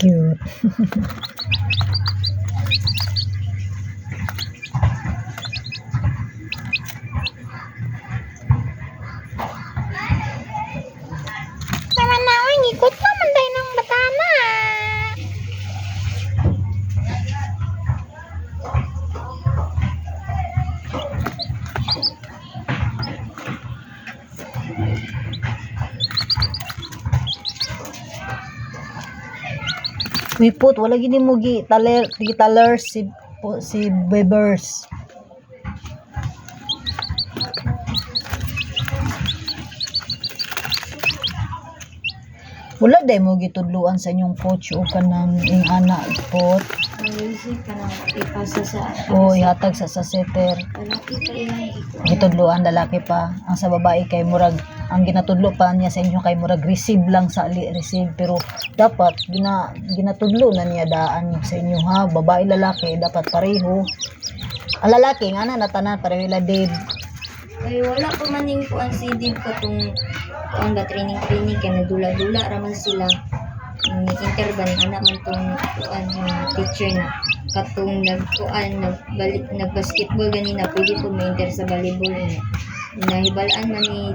Cute. Naman na, ikot naman tayo ng batana. Wipot, wala gini mo taler si Bebers. Wala day mo gitudluan sa inyong coach o kanang ing ana pot Naisip ka na ipasa sa o ihatag sa setter. lalaki pa yung Gitudluan lalaki pa. Ang sa babae kay murag ang ginatudlo pa niya sa inyo kay murag receive lang sa receive, pero dapat ginatudlo na niya daan sa inyo ha. Babae lalaki dapat pareho. Ang lalaki nga na tanan pareho la Dave. ay wala pa maning kuan si Dib katong kuan ba training kay nadula-dula raman sila. Interban anak man tong kuan teacher na katong nagkuan nagbasketball ganina pwede po ma-inter sa volleyball niya. Nahibalaan man ni